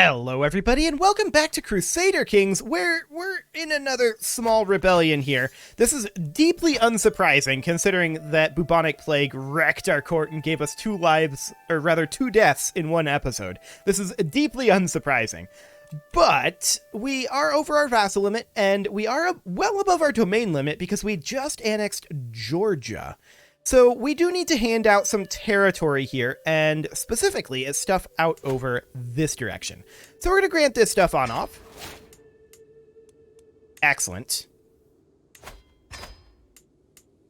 Hello everybody and welcome back to Crusader Kings, where we're in another small rebellion here. This is deeply unsurprising considering that bubonic plague wrecked our court and gave us two deaths in one episode. This is deeply unsurprising. But we are over our vassal limit and we are well above our domain limit because we just annexed Georgia. So we do need to hand out some territory here, and specifically it's stuff out over this direction. So we're going to grant this stuff on off. Excellent.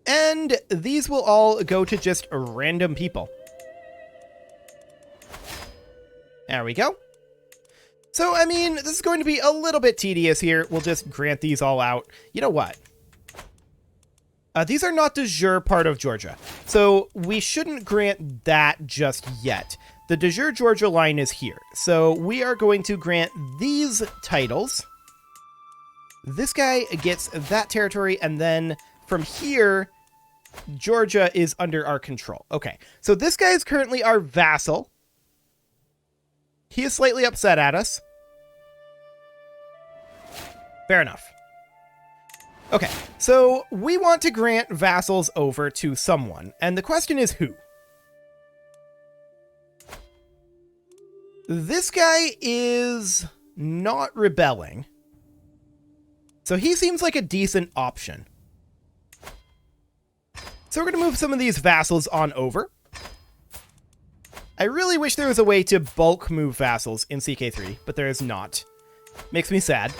And these will all go to just random people. There we go. So, I mean, this is going to be a little bit tedious here. We'll just grant these all out. You know what? These are not de jure part of Georgia, so we shouldn't grant that just yet. The de jure Georgia line is here, so we are going to grant these titles. This guy gets that territory, and then from here, Georgia is under our control. Okay, so this guy is currently our vassal. He is slightly upset at us. Fair enough. Okay, so we want to grant vassals over to someone, and the question is who? This guy is not rebelling, so he seems like a decent option. So we're going to move some of these vassals on over. I really wish there was a way to bulk move vassals in CK3, but there is not. Makes me sad.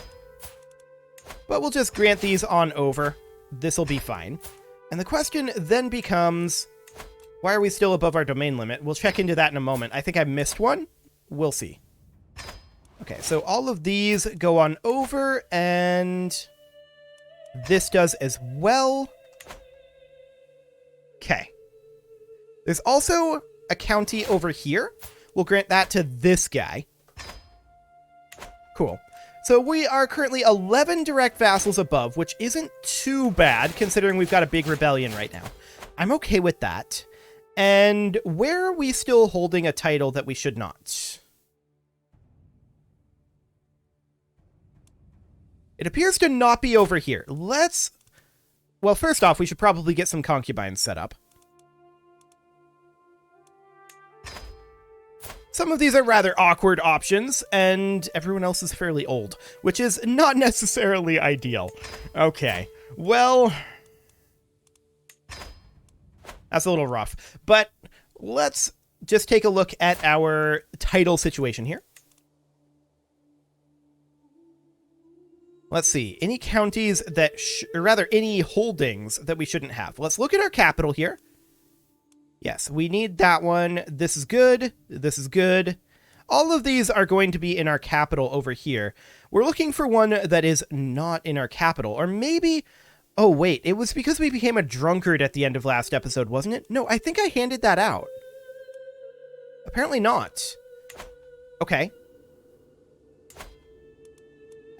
But we'll just grant these on over. This'll be fine. And the question then becomes, why are we still above our domain limit? We'll check into that in a moment. I think I missed one. We'll see. Okay, so all of these go on over, and this does as well. Okay. There's also a county over here. We'll grant that to this guy. Cool. So we are currently 11 direct vassals above, which isn't too bad considering we've got a big rebellion right now. I'm okay with that. And where are we still holding a title that we should not? It appears to not be over here. Well, first off, we should probably get some concubines set up. Some of these are rather awkward options, and everyone else is fairly old, which is not necessarily ideal. Okay, well, that's a little rough, but let's just take a look at our title situation here. Let's see, any counties that, or rather, any holdings that we shouldn't have. Let's look at our capital here. Yes, we need that one. This is good. This is good. All of these are going to be in our capital over here. We're looking for one that is not in our capital. Or maybe... Oh, wait. It was because we became a drunkard at the end of last episode, wasn't it? No, I think I handed that out. Apparently not. Okay.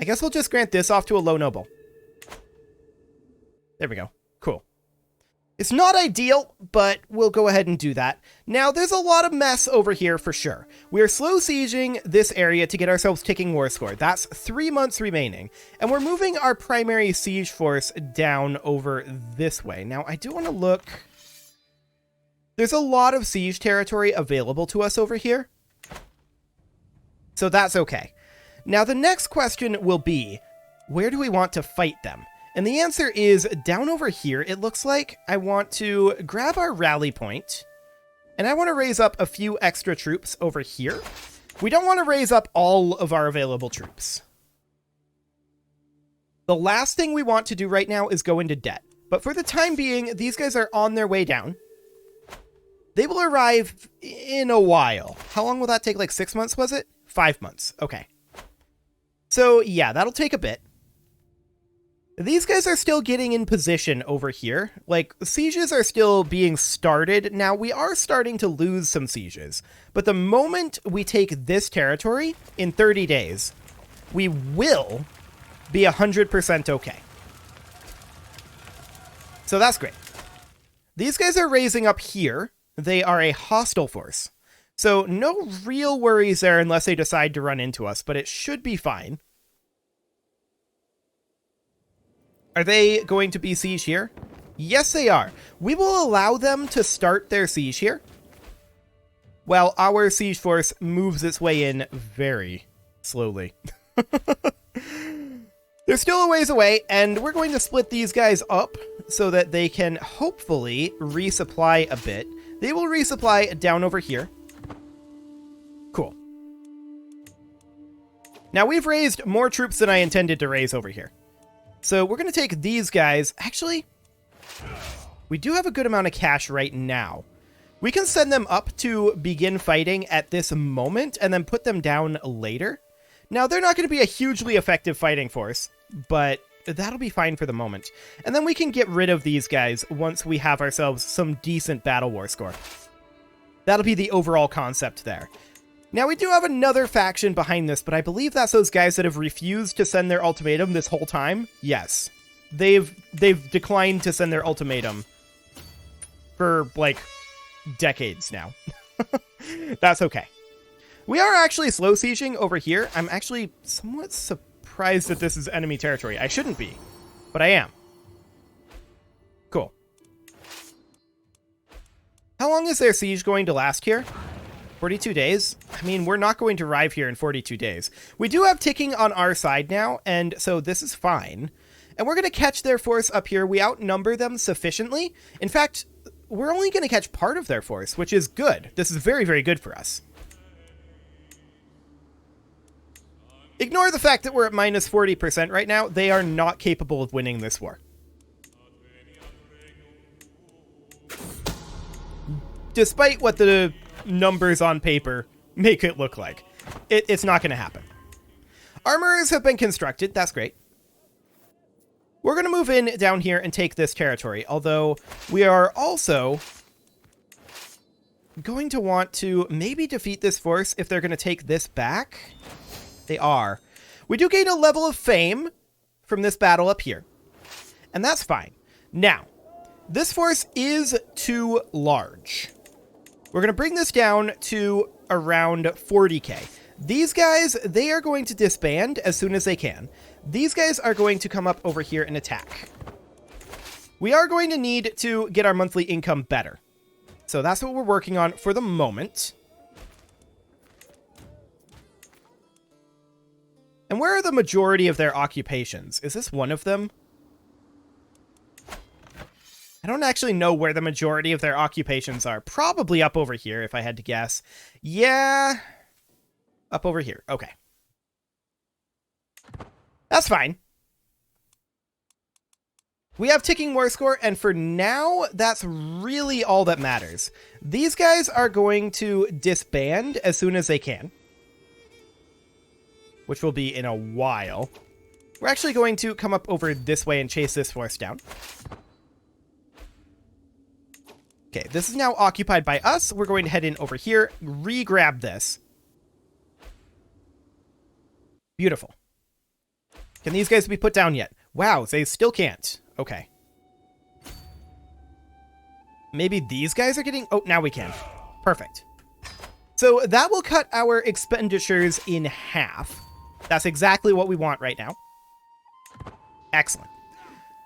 I guess we'll just grant this off to a low noble. There we go. Cool. It's not ideal, but we'll go ahead and do that. Now, there's a lot of mess over here for sure. We are slow sieging this area to get ourselves ticking war score. That's 3 months remaining. And we're moving our primary siege force down over this way. Now, I do want to look. There's a lot of siege territory available to us over here. So that's okay. Now, the next question will be, where do we want to fight them? And the answer is down over here. It looks like I want to grab our rally point, and I want to raise up a few extra troops over here. We don't want to raise up all of our available troops. The last thing we want to do right now is go into debt. But for the time being, these guys are on their way down. They will arrive in a while. How long will that take? Like 6 months, was it? 5 months. Okay. So yeah, that'll take a bit. These guys are still getting in position over here. Like, sieges are still being started. Now, we are starting to lose some sieges. But the moment we take this territory, in 30 days, we will be 100% okay. So that's great. These guys are raising up here. They are a hostile force. So no real worries there unless they decide to run into us, but it should be fine. Are they going to be siege here? Yes, they are. We will allow them to start their siege here, while our siege force moves its way in very slowly. They're still a ways away, and we're going to split these guys up so that they can hopefully resupply a bit. They will resupply down over here. Cool. Now, we've raised more troops than I intended to raise over here. So we're going to take these guys. Actually, we do have a good amount of cash right now. We can send them up to begin fighting at this moment and then put them down later. Now, they're not going to be a hugely effective fighting force, but that'll be fine for the moment. And then we can get rid of these guys once we have ourselves some decent battle war score. That'll be the overall concept there. Now, we do have another faction behind this, but I believe that's those guys that have refused to send their ultimatum this whole time. Yes. They've declined to send their ultimatum for, like, decades now. That's okay. We are actually slow sieging over here. I'm actually somewhat surprised that this is enemy territory. I shouldn't be, but I am. Cool. How long is their siege going to last here? 42 days? I mean, we're not going to arrive here in 42 days. We do have ticking on our side now, and so this is fine. And we're going to catch their force up here. We outnumber them sufficiently. In fact, we're only going to catch part of their force, which is good. This is very, very good for us. Ignore the fact that we're at minus 40% right now. They are not capable of winning this war. Despite what the numbers on paper make it look like. It's not going to happen. Armorers have been constructed. That's great. We're going to move in down here and take this territory, although we are also going to want to maybe defeat this force if they're going to take this back. They are. We do gain a level of fame from this battle up here, and that's fine. Now, this force is too large. We're going to bring this down to around 40k. These guys, they are going to disband as soon as they can. These guys are going to come up over here and attack. We are going to need to get our monthly income better. So that's what we're working on for the moment. And where are the majority of their occupations? Is this one of them? I don't actually know where the majority of their occupations are. Probably up over here, if I had to guess. Yeah. Up over here. Okay. That's fine. We have ticking war score, and for now, that's really all that matters. These guys are going to disband as soon as they can, which will be in a while. We're actually going to come up over this way and chase this force down. Okay, this is now occupied by us. We're going to head in over here, re-grab this. Beautiful. Can these guys be put down yet? Wow, they still can't. Okay. Maybe these guys are getting... Oh, now we can. Perfect. So that will cut our expenditures in half. That's exactly what we want right now. Excellent.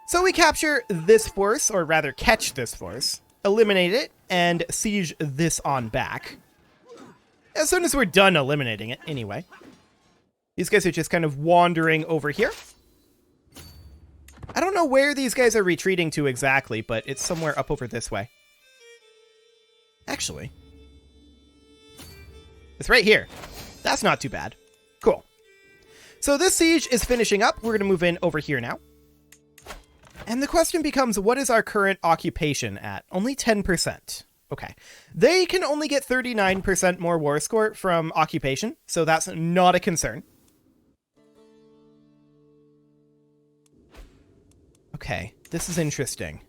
So we capture this force, or rather catch this force, eliminate it, and siege this on back. As soon as we're done eliminating it, anyway. These guys are just kind of wandering over here. I don't know where these guys are retreating to exactly, but it's somewhere up over this way. Actually, it's right here. That's not too bad. Cool. So this siege is finishing up. We're going to move in over here now. And the question becomes, what is our current occupation at? Only 10%. Okay. They can only get 39% more war score from occupation, so that's not a concern. Okay, this is interesting.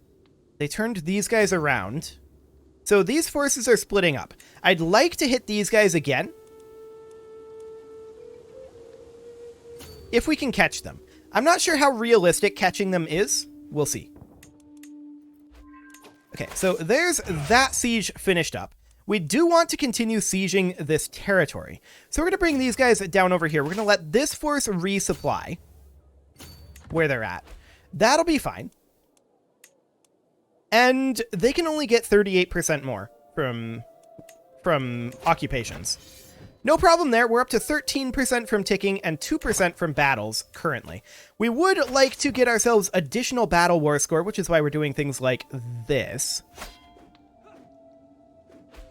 They turned these guys around. So these forces are splitting up. I'd like to hit these guys again, if we can catch them. I'm not sure how realistic catching them is. We'll see. Okay, so there's that siege finished up. we do want to continue sieging this territory. So we're going to bring these guys down over here. We're going to let this force resupply where they're at. That'll be fine. And they can only get 38% more from occupations. No problem there. We're up to 13% from ticking and 2% from battles currently. We would like to get ourselves additional battle war score, which is why we're doing things like this.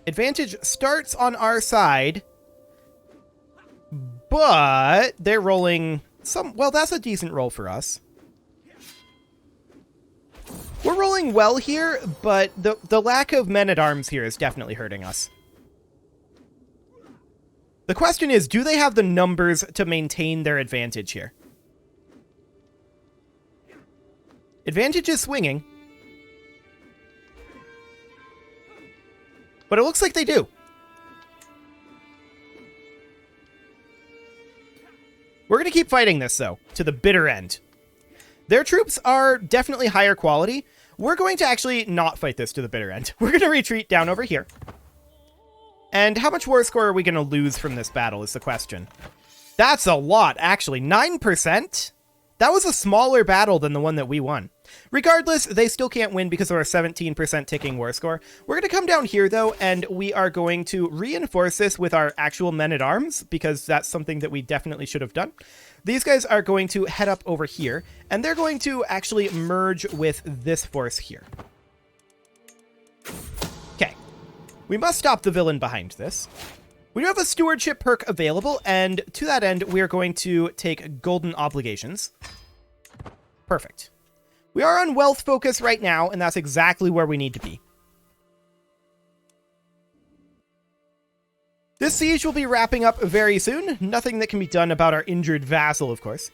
Advantage starts on our side, but they're rolling some... Well, that's a decent roll for us. We're rolling well here, but the lack of men-at-arms here is definitely hurting us. The question is, do they have the numbers to maintain their advantage here? Advantage is swinging. But it looks like they do. We're going to keep fighting this, though, to the bitter end. Their troops are definitely higher quality. We're going to actually not fight this to the bitter end. We're going to retreat down over here. And how much war score are we going to lose from this battle is the question. That's a lot, actually. 9%? That was a smaller battle than the one that we won. Regardless, they still can't win because of our 17% ticking war score. We're going to come down here, though, and we are going to reinforce this with our actual men-at-arms, because that's something that we definitely should have done. These guys are going to head up over here, and they're going to actually merge with this force here. Okay. We must stop the villain behind this. We do have a stewardship perk available, and to that end, we are going to take golden obligations. Perfect. We are on wealth focus right now, and that's exactly where we need to be. This siege will be wrapping up very soon. Nothing that can be done about our injured vassal, of course.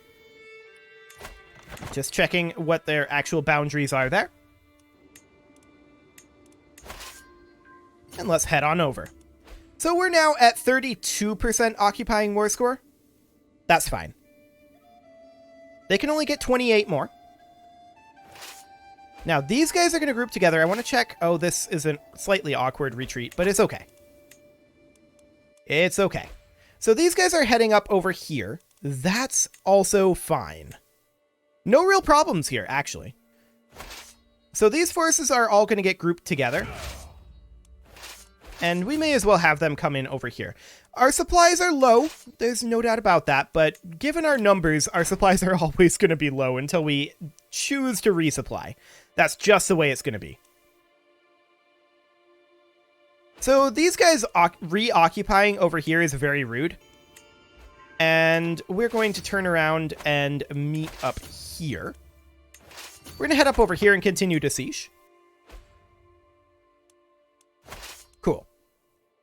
Just checking what their actual boundaries are there. And let's head on over. So we're now at 32% occupying war score. That's fine. They can only get 28 more. Now, these guys are going to group together. I want to check... Oh, this is a slightly awkward retreat, but it's okay. It's okay. So these guys are heading up over here. That's also fine. No real problems here, actually. So these forces are all going to get grouped together. And we may as well have them come in over here. Our supplies are low. There's no doubt about that. But given our numbers, our supplies are always going to be low until we choose to resupply. That's just the way it's going to be. So these guys reoccupying over here is very rude. And we're going to turn around and meet up here. We're going to head up over here and continue to siege. Cool.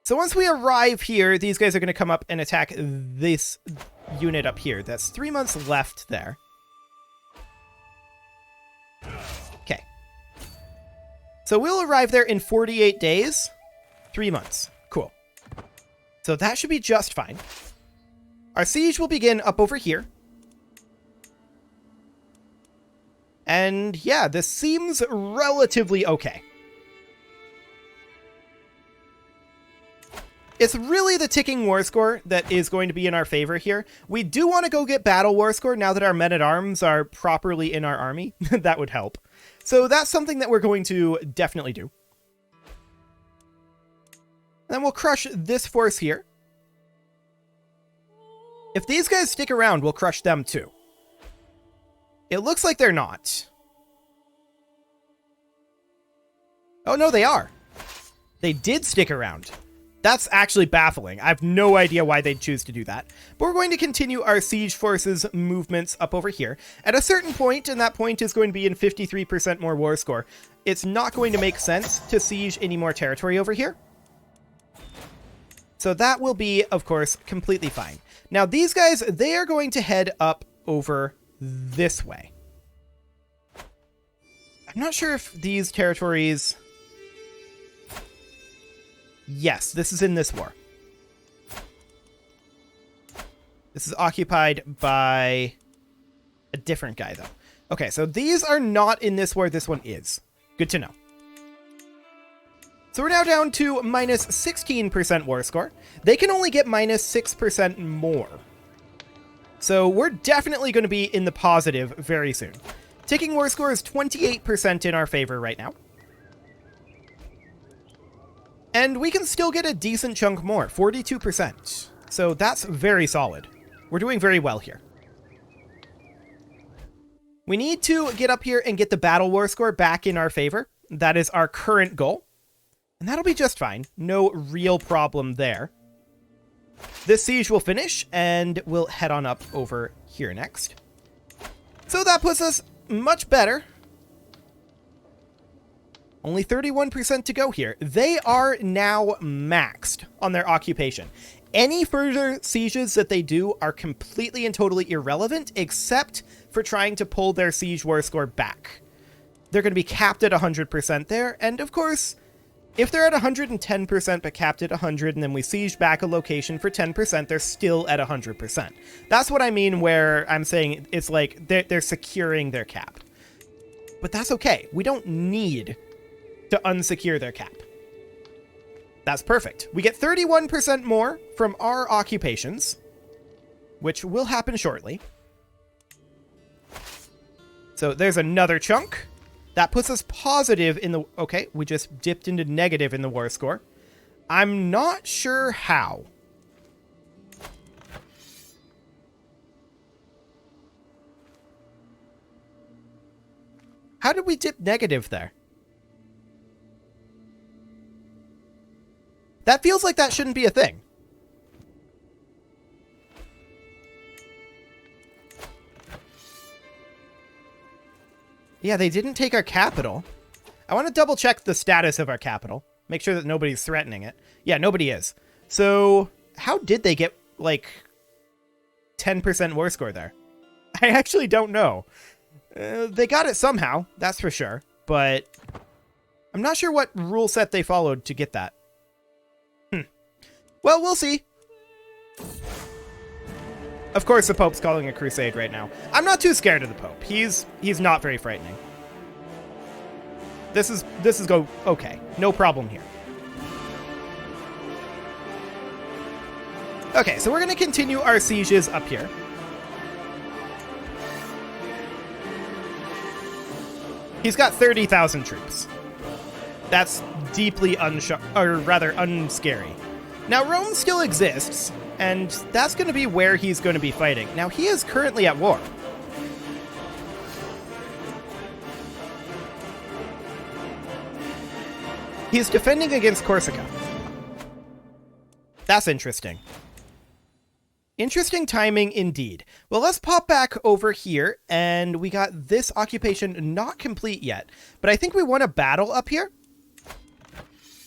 So once we arrive here, these guys are going to come up and attack this unit up here. That's 3 months left there. Okay. So we'll arrive there in 48 days. 3 months. Cool. So that should be just fine. Our siege will begin up over here. And yeah, this seems relatively okay. It's really the ticking war score that is going to be in our favor here. We do want to go get battle war score now that our men-at-arms are properly in our army. That would help. So that's something that we're going to definitely do. And then we'll crush this force here. If these guys stick around, we'll crush them too. It looks like they're not. Oh no, they are. They did stick around. That's actually baffling. I have no idea why they'd choose to do that. But we're going to continue our siege forces movements up over here. At a certain point, and that point is going to be in 53% more war score, it's not going to make sense to siege any more territory over here. So that will be, of course, completely fine. Now, these guys, they are going to head up over this way. I'm not sure if these territories... Yes, this is in this war. This is occupied by a different guy, though. Okay, so these are not in this war. This one is. Good to know. So we're now down to minus 16% war score. They can only get minus 6% more. So we're definitely going to be in the positive very soon. Ticking war score is 28% in our favor right now. And we can still get a decent chunk more, 42%. So that's very solid. We're doing very well here. We need to get up here and get the battle war score back in our favor. That is our current goal. And that'll be just fine. No real problem there. This siege will finish, and we'll head on up over here next. So that puts us much better. Only 31% to go here. They are now maxed on their occupation. Any further sieges that they do are completely and totally irrelevant, except for trying to pull their siege war score back. They're going to be capped at 100% there, and of course, if they're at 110% but capped at 100, and then we siege back a location for 10%, they're still at 100%. That's what I mean where I'm saying it's like they're securing their cap. But that's okay. We don't need to unsecure their cap. That's perfect. We get 31% more from our occupations, which will happen shortly. So there's another chunk. That puts us positive in the... Okay, we just dipped into negative in the war score. I'm not sure how. How did we dip negative there? That feels like that shouldn't be a thing. Yeah, they didn't take our capital. I want to double check the status of our capital. Make sure that nobody's threatening it. Yeah, nobody is. So how did they get like 10% war score there? I actually don't know. They got it somehow, that's for sure. But I'm not sure what rule set they followed to get that. Well, we'll see. Of course, the Pope's calling a crusade right now. I'm not too scared of the Pope. He's not very frightening. This is okay. No problem here. Okay, so we're going to continue our sieges up here. He's got 30,000 troops. That's deeply unscary. Now, Rome still exists, and that's going to be where he's going to be fighting. Now, he is currently at war. He's defending against Corsica. That's interesting. Interesting timing indeed. Well, let's pop back over here, and we got this occupation not complete yet. But I think we won a battle up here.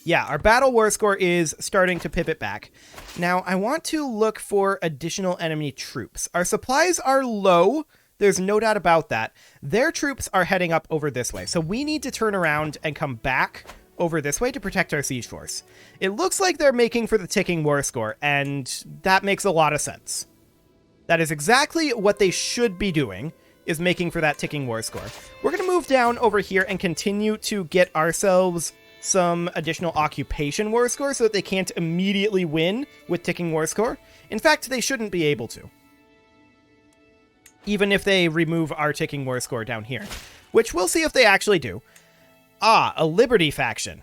Yeah, our battle war score is starting to pivot back. Now, I want to look for additional enemy troops. Our supplies are low. There's no doubt about that. Their troops are heading up over this way. So we need to turn around and come back over this way to protect our siege force. It looks like they're making for the ticking war score, and that makes a lot of sense. That is exactly what they should be doing, is making for that ticking war score. We're going to move down over here and continue to get ourselves some additional occupation war score so that they can't immediately win with ticking war score. In fact, they shouldn't be able to. Even if they remove our ticking war score down here, which we'll see if they actually do. Ah, a Liberty faction.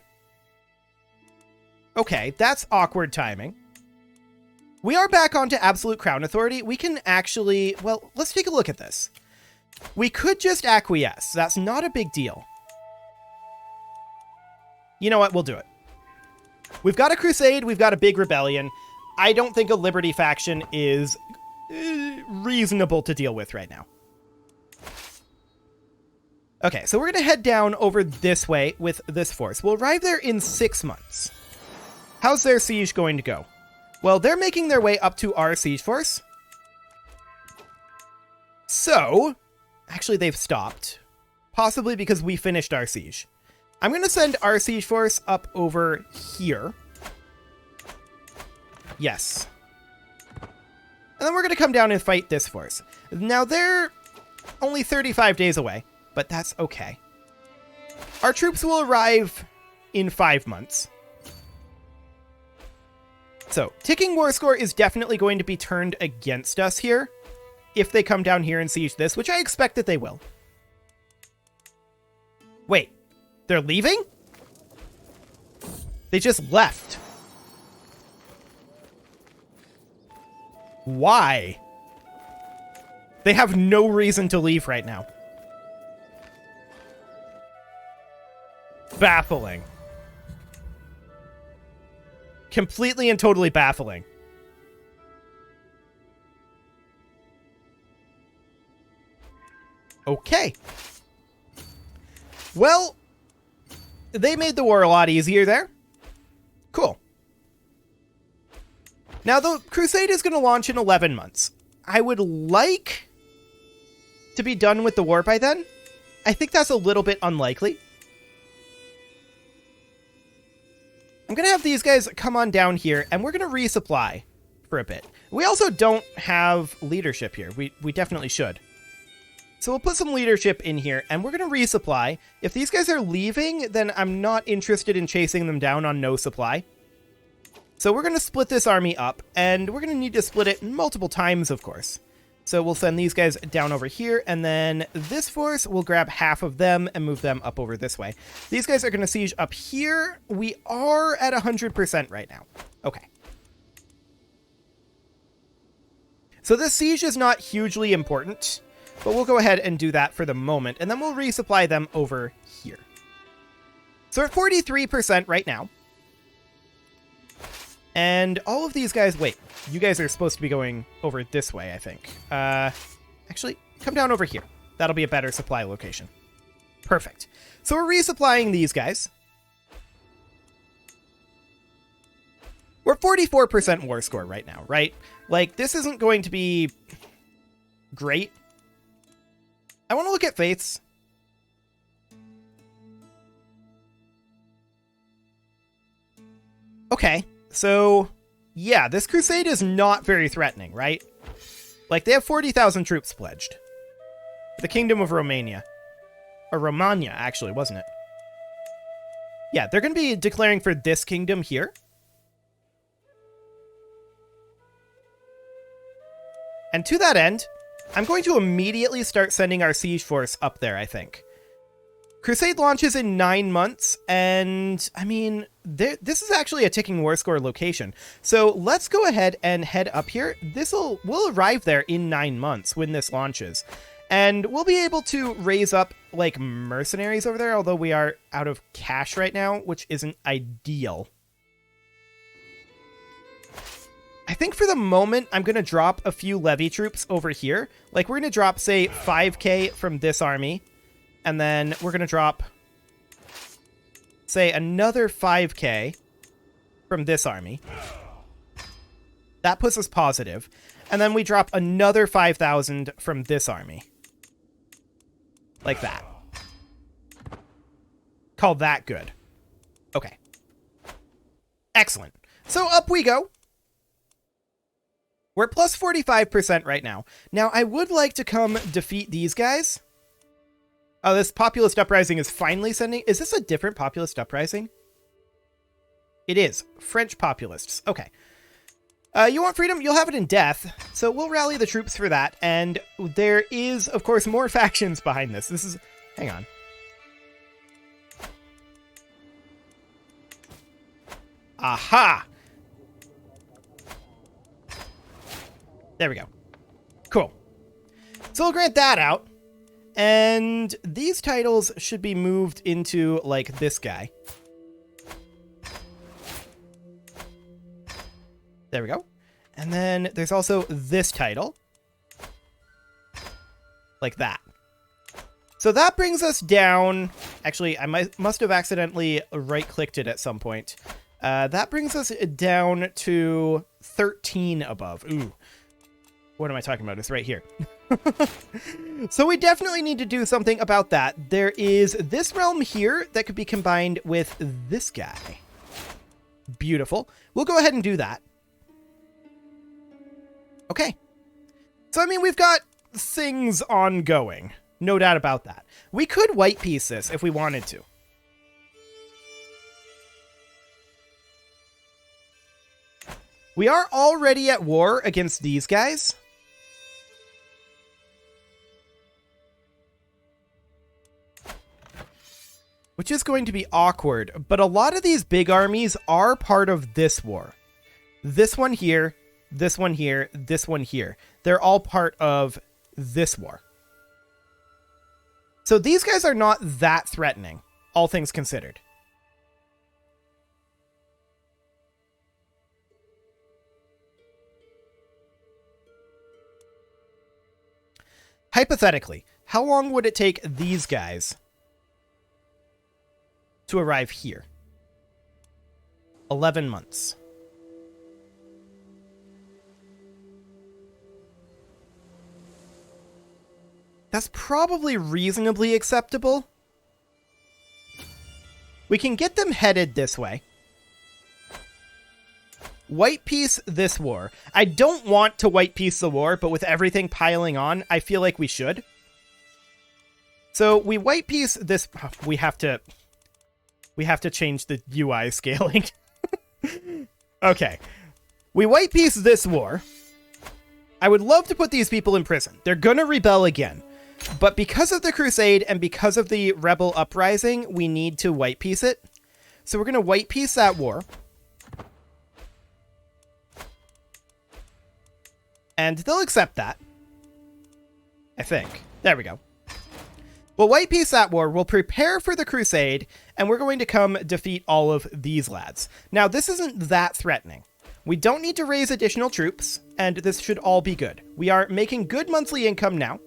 Okay, that's awkward timing. We are back onto absolute crown authority. We can actually, well, let's take a look at this. We could just acquiesce. That's not a big deal. You know what? We'll do it. We've got a crusade. We've got a big rebellion. I don't think a Liberty faction is reasonable to deal with right now. Okay, so we're going to head down over this way with this force. We'll arrive there in 6 months. How's their siege going to go? Well, they're making their way up to our siege force. So, actually they've stopped. Possibly because we finished our siege. I'm going to send our siege force up over here. Yes. And then we're going to come down and fight this force. Now, they're only 35 days away, but that's okay. Our troops will arrive in 5 months. So, ticking war score is definitely going to be turned against us here if they come down here and siege this, which I expect that they will. Wait, they're leaving? They just left. Why? They have no reason to leave right now. Baffling. Completely and totally baffling. Okay. Well, they made the war a lot easier there. Cool. Now, the Crusade is going to launch in 11 months. I would like to be done with the war by then. I think that's a little bit unlikely. I'm going to have these guys come on down here, and we're going to resupply for a bit. We also don't have leadership here. We definitely should. So we'll put some leadership in here, and we're going to resupply. If these guys are leaving, then I'm not interested in chasing them down on no supply. So we're going to split this army up, and we're going to need to split it multiple times, of course. So we'll send these guys down over here, and then this force, we'll grab half of them and move them up over this way. These guys are going to siege up here. We are at 100% right now. Okay. So this siege is not hugely important, but we'll go ahead and do that for the moment, and then we'll resupply them over here. So we're at 43% right now. And all of these guys, wait, you guys are supposed to be going over this way, I think. Actually, come down over here. That'll be a better supply location. Perfect. So we're resupplying these guys. We're 44% war score right now, right? Like, this isn't going to be great. I want to look at faiths. Okay. So, yeah, this crusade is not very threatening, right? Like, they have 40,000 troops pledged. The Kingdom of Romania. Or Romania, actually, wasn't it? Yeah, they're going to be declaring for this kingdom here. And to that end, I'm going to immediately start sending our siege force up there, I think. Crusade launches in 9 months, and, I mean, this is actually a ticking war score location. So let's go ahead and head up here. We'll arrive there in 9 months when this launches. And we'll be able to raise up, like, mercenaries over there, although we are out of cash right now, which isn't ideal. I think for the moment, I'm going to drop a few levy troops over here. Like, we're going to drop, say, 5k from this army. And then we're going to drop, say, another 5k from this army. That puts us positive. And then we drop another 5,000 from this army. Like that. Call that good. Okay. Excellent. So up we go. We're plus 45% right now. Now, I would like to come defeat these guys. Oh, this populist uprising is finally sending... Is this a different populist uprising? It is. French populists. Okay. You want freedom? You'll have it in death. So we'll rally the troops for that. And there is, of course, more factions behind this. This is... Hang on. Aha! There we go. Cool. So we'll grant that out. And these titles should be moved into, like, this guy. There we go. And then there's also this title. Like that. So that brings us down... Actually, I must have accidentally right-clicked it at some point. That brings us down to 13 above. Ooh. What am I talking about? It's right here. So we definitely need to do something about that. There is this realm here that could be combined with this guy. Beautiful. We'll go ahead and do that. Okay. So, I mean, we've got things ongoing. No doubt about that. We could white piece this if we wanted to. We are already at war against these guys. Which is going to be awkward, but a lot of these big armies are part of this war. This one here, this one here, this one here. They're all part of this war. So these guys are not that threatening, all things considered. Hypothetically, how long would it take these guys to arrive here? 11 months. That's probably reasonably acceptable. We can get them headed this way. White peace this war. I don't want to white peace the war, but with everything piling on, I feel like we should. So we white peace this. We have to change the UI scaling. Okay. We white peace this war. I would love to put these people in prison. They're gonna rebel again. But because of the Crusade and because of the rebel uprising, we need to white peace it. So we're gonna white peace that war. And they'll accept that. I think. There we go. We'll white peace that war, we'll prepare for the Crusade, and we're going to come defeat all of these lads. Now, this isn't that threatening. We don't need to raise additional troops, and this should all be good. We are making good monthly income now,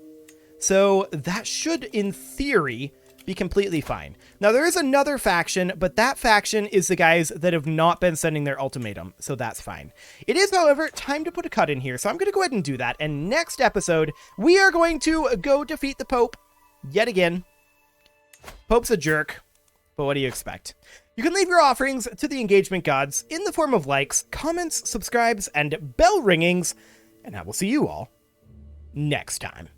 so that should, in theory, be completely fine. Now, there is another faction, but that faction is the guys that have not been sending their ultimatum, so that's fine. It is, however, time to put a cut in here, so I'm going to go ahead and do that, and next episode, we are going to go defeat the Pope yet again. Pope's a jerk, but what do you expect? You can leave your offerings to the engagement gods in the form of likes, comments, subscribes, and bell ringings, and I will see you all next time.